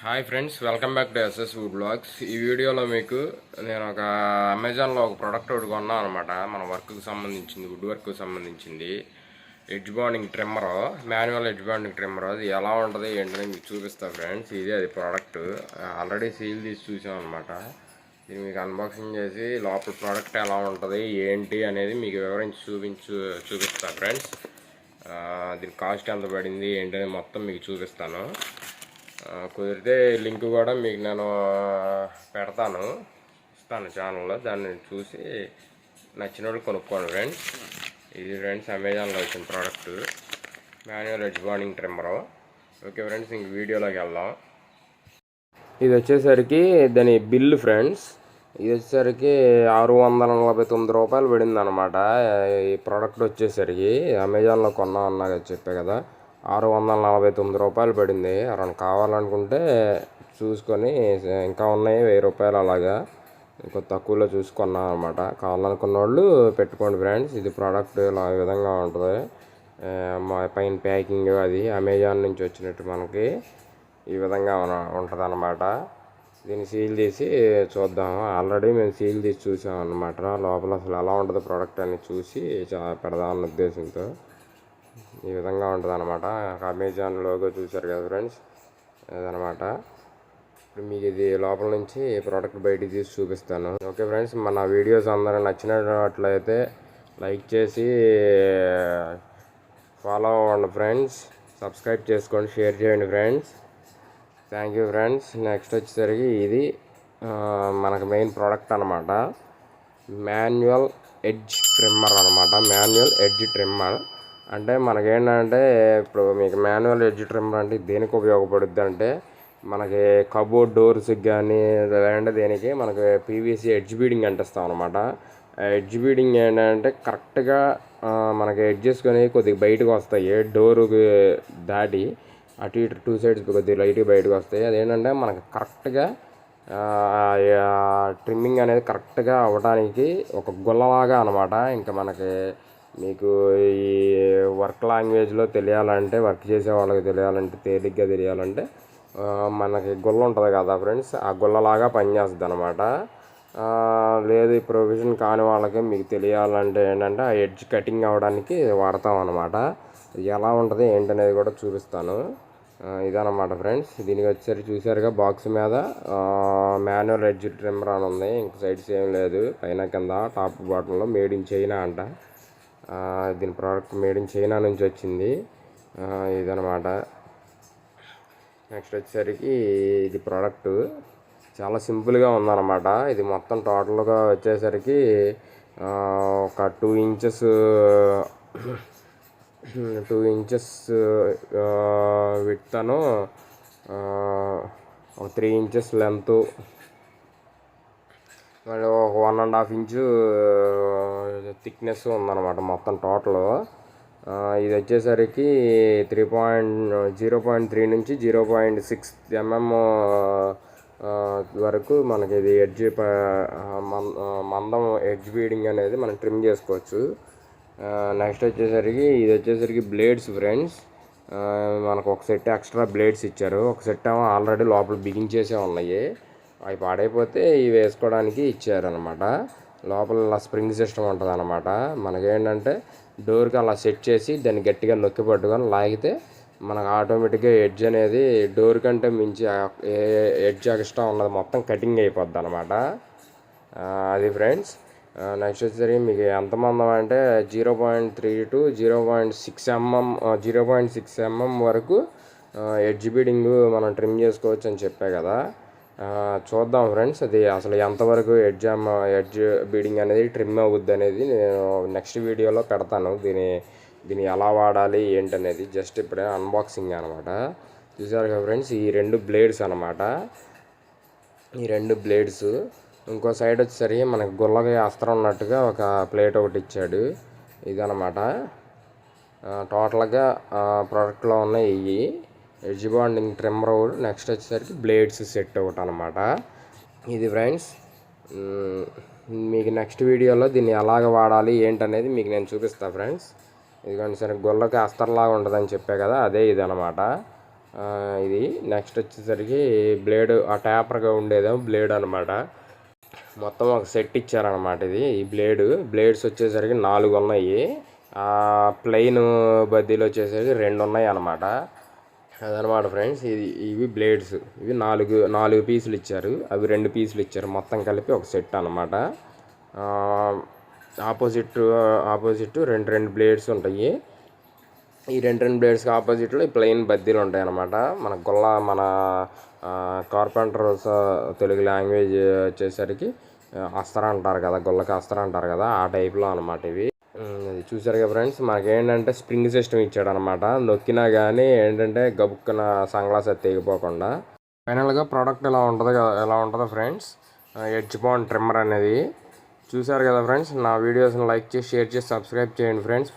Hi friends, welcome back to SS wood blogs. ఈ వీడియోలో మీకు నేను అమెజాన్లో ఒక ప్రోడక్ట్ ఒకటి కొన్నాను అనమాట. మన వర్క్కి సంబంధించింది, వుడ్ వర్క్కి సంబంధించింది. Edge bonding trimmer, manual edge bonding trimmer. అది ఎలా ఉంటుంది ఏంటని మీకు చూపిస్తాను ఫ్రెండ్స్. అది ప్రోడక్ట్ ఆల్రెడీ సీల్ తీసి చూసాం అనమాట. ఇది మీకు అన్బాక్సింగ్ చేసి లోపల ప్రోడక్ట్ ఎలా ఉంటుంది ఏంటి అనేది మీకు వివరించి చూపిస్తాను ఫ్రెండ్స్. దీని కాస్ట్ ఎంత పడింది ఏంటనేది మొత్తం మీకు చూపిస్తాను. కుదిరితే లింక్ కూడా మీకు నేను ఇస్తాను ఛానల్లో. దాన్ని చూసి నచ్చిన వాళ్ళు కొనుక్కోండి ఫ్రెండ్స్. ఇది ఫ్రెండ్స్ అమెజాన్లో వచ్చిన product, manual edge bonding trimmer. Okay friends, ఇంక వీడియోలోకి వెళ్దాం. ఇది వచ్చేసరికి దాని బిల్లు ఫ్రెండ్స్. ఇది వచ్చేసరికి 649 రూపాయలు పడింది అనమాట. ఈ ప్రోడక్ట్ వచ్చేసరికి అమెజాన్లో కొన్నా అన్నాగా చెప్పే కదా, 649 రూపాయలు పడింది. ఎవరైనా కావాలనుకుంటే చూసుకొని, ఇంకా ఉన్నాయి 1000 రూపాయలు అలాగా ఇంకో తక్కువలో చూసుకున్నాను అనమాట. కావాలనుకున్న వాళ్ళు పెట్టుకోండి ఫ్రెండ్స్. ఇది ప్రోడక్ట్ ఇలా ఈ విధంగా ఉంటుంది. మా పైన ప్యాకింగ్ అది అమెజాన్ నుంచి వచ్చినట్టు మనకి ఈ విధంగా ఉంటుంది అనమాట. దీన్ని సీల్ తీసి చూద్దాం. ఆల్రెడీ మేము సీల్ తీసి చూసాం అనమాట. లోపల అసలు ఎలా ఉంటుంది ప్రోడక్ట్ అని చూసి పెడదామన్న ఉద్దేశంతో ఈ విధంగా ఉంటుంది అనమాట. అమెజాన్ లోగో చూసారు కదా ఫ్రెండ్స్, అదనమాట. ఇప్పుడు మీకు ఇది లోపల నుంచి ప్రోడక్ట్ బయటికి తీసి చూపిస్తాను. ఓకే ఫ్రెండ్స్, మన వీడియోస్ అందరూ నచ్చినట్లయితే లైక్ చేసి ఫాలో అవ్వండి ఫ్రెండ్స్. సబ్స్క్రైబ్ చేసుకోండి, షేర్ చేయండి friends. Thank you friends. Next వచ్చేసరికి ఇది మనకు మెయిన్ ప్రోడక్ట్ అనమాట, మాన్యువల్ ఎడ్జ్ ట్రిమ్మర్ అనమాట. మాన్యువల్ ఎడ్జ్ ట్రిమ్మర్ అంటే మనకేంటంటే, ఇప్పుడు మీకు మాన్యువల్ ఎడ్జ్ ట్రిమ్మర్ అంటే దేనికి ఉపయోగపడుద్ది అంటే, మనకి కబోర్డ్ డోర్స్కి కానీ లేదంటే దేనికి మనకి పీవీసీ ఎడ్జ్ బీడింగ్ అంటిస్తాం అనమాట. ఎడ్జ్ బీడింగ్ ఏంటంటే కరెక్ట్గా మనకి ఎడ్జెస్ కానీ కొద్దిగా బయటకు వస్తాయి, డోరుకి దాటి అటు ఇటు 2 సైడ్స్ కొద్దిగా లైట్గా బయటకు వస్తాయి. అదేంటంటే మనకి కరెక్ట్గా ట్రిమ్మింగ్ అనేది కరెక్ట్గా అవ్వడానికి ఒక గుల్లలాగా అనమాట. ఇంకా మనకి మీకు ఈ వర్క్ లాంగ్వేజ్లో తెలియాలంటే, వర్క్ చేసే వాళ్ళకి తెలియాలంటే, తేలిగ్గా తెలియాలంటే మనకి గుల్ల ఉంటుంది కదా ఫ్రెండ్స్, ఆ గుల్లలాగా పనిచేస్తుంది అనమాట. లేదు ఈ ప్రొవిజన్ కాని వాళ్ళకి మీకు తెలియాలంటే ఏంటంటే ఆ ఎడ్జ్ కటింగ్ అవ్వడానికి వాడతాం అనమాట. ఎలా ఉంటుంది ఏంటనేది కూడా చూపిస్తాను. ఇదన్నమాట ఫ్రెండ్స్. దీనికి వచ్చేసరికి చూసారుగా బాక్స్ మీద మాన్యువల్ ఎడ్జ్ ట్రిమ్మర్ అని ఉంది. ఇంక సైడ్స్ ఏం లేదు, పైన కింద టాప్ బాటంలో మేడ్ ఇన్ చైనా అంట. దీని ప్రోడక్ట్ మేడ్ ఇన్ చైనా నుంచి వచ్చింది. ఇదనమాట. నెక్స్ట్ వచ్చేసరికి ఇది ప్రోడక్ట్ చాలా సింపుల్గా ఉందన్నమాట. ఇది మొత్తం టోటల్గా వచ్చేసరికి ఒక 2 ఇంచెస్ విడ్త్ అను, ఒక 3 ఇంచెస్ లెంత్, మళ్ళీ ఒక 1.5 ఇంచు థిక్నెస్ ఉందన్నమాట మొత్తం టోటల్. ఇది వచ్చేసరికి 0.3 నుంచి 0.6 mm వరకు మనకి ఇది ఎడ్జ్ మందం ఎడ్జ్ బీడింగ్ అనేది మనం ట్రిమ్ చేసుకోవచ్చు. నెక్స్ట్ వచ్చేసరికి ఇది వచ్చేసరికి బ్లేడ్స్ ఫ్రెండ్స్. మనకు ఒక సెట్ ఎక్స్ట్రా బ్లేడ్స్ ఇచ్చారు. ఒక సెట్ ఏమో ఆల్రెడీ లోపల బిగించేసే ఉన్నాయి, అవి పాడైపోతే ఇవి వేసుకోవడానికి ఇచ్చారనమాట. లోపల ఇలా స్ప్రింగ్ సిస్టమ్ ఉంటుంది అనమాట. మనకేంటంటే డోర్కి అలా సెట్ చేసి దాన్ని గట్టిగా నొక్కి పట్టుకొని లాగితే మనకు ఆటోమేటిక్గా ఎడ్జ్ అనేది డోర్ కంటే మించి ఎడ్జ్ ఎక్స్ట్రా ఉన్నది మొత్తం కటింగ్ అయిపోద్ది అనమాట. అది ఫ్రెండ్స్. నెక్స్ట్ వచ్చేసరికి మీకు ఎంత మందం అంటే 0.3 to 0.6 mm వరకు ఎడ్జ్ బీడింగ్ మనం ట్రిమ్ చేసుకోవచ్చు అని చెప్పే కదా. చూద్దాం ఫ్రెండ్స్, అది అసలు ఎంతవరకు ఎడ్జ్ బీడింగ్ అనేది ట్రిమ్ అవుద్ది అనేది నేను నెక్స్ట్ వీడియోలో పెడతాను. దీన్ని ఎలా వాడాలి ఏంటనేది జస్ట్ ఇప్పుడే అన్బాక్సింగ్ అనమాట. చూసారు కదా ఫ్రెండ్స్, ఈ 2 బ్లేడ్స్ అనమాట. ఈ 2 బ్లేడ్స్. ఇంకో సైడ్ వచ్చేసరికి మనకు గుల్లగా అస్త్రం ఉన్నట్టుగా ఒక ప్లేట్ ఒకటి ఇచ్చాడు. ఇదనమాట టోటల్గా ప్రోడక్ట్లో ఉన్నాయి ఇవి ఎడ్జ్ బాండింగ్ ట్రిమ్మర్. నెక్స్ట్ వచ్చేసరికి బ్లేడ్స్ సెట్ ఒకటి అనమాట. ఇది ఫ్రెండ్స్. మీకు నెక్స్ట్ వీడియోలో దీన్ని ఎలాగ వాడాలి ఏంటనేది మీకు నేను చూపిస్తాను ఫ్రెండ్స్. ఇదిగోండి సరే, గుల్లకి అస్తర్లాగా ఉంటుందని చెప్పే కదా, అదే ఇదనమాట. ఇది నెక్స్ట్ వచ్చేసరికి బ్లేడ్, ఆ ట్యాపర్గా ఉండేదేమో బ్లేడ్ అనమాట. మొత్తం ఒక సెట్ ఇచ్చారనమాట. ఈ బ్లేడ్స్ వచ్చేసరికి 4 ఉన్నాయి. ప్లెయిన్ బద్దీలు వచ్చేసరికి 2 ఉన్నాయి అనమాట. అదనమాట ఫ్రెండ్స్. ఇవి బ్లేడ్స్. ఇవి 4 పీసులు ఇచ్చారు, అవి 2 పీసులు ఇచ్చారు. మొత్తం కలిపి ఒక సెట్ అనమాట. ఆపోజిట్ రెండు బ్లేడ్స్ ఉంటాయి. ఈ రెండు బ్లేడ్స్కి ఆపోజిట్లో ప్లెయిన్ బద్దీలు ఉంటాయి అన్నమాట. మన కార్పెంటర్ తెలుగు లాంగ్వేజ్ వచ్చేసరికి అస్తర అంటారు కదా, గొల్లకి అస్తర అంటారు కదా, ఆ టైప్లో అనమాట ఇవి. ఇది చూసారు కదా ఫ్రెండ్స్, మనకేంటంటే స్ప్రింగ్ సిస్టమ్ ఇచ్చాడు అనమాట. నొక్కినా కానీ ఏంటంటే గబుక్కున సన్గ్లాస్ అది తెగిపోకుండా. ఫైనల్గా ప్రోడక్ట్ ఎలా ఉంటుందో ఫ్రెండ్స్, ఎడ్జ్ బాండ్ ట్రిమ్మర్ అనేది చూసారు కదా ఫ్రెండ్స్. నా వీడియోస్ని లైక్ చేసి, షేర్ చేసి, సబ్స్క్రైబ్ చేయండి ఫ్రెండ్స్.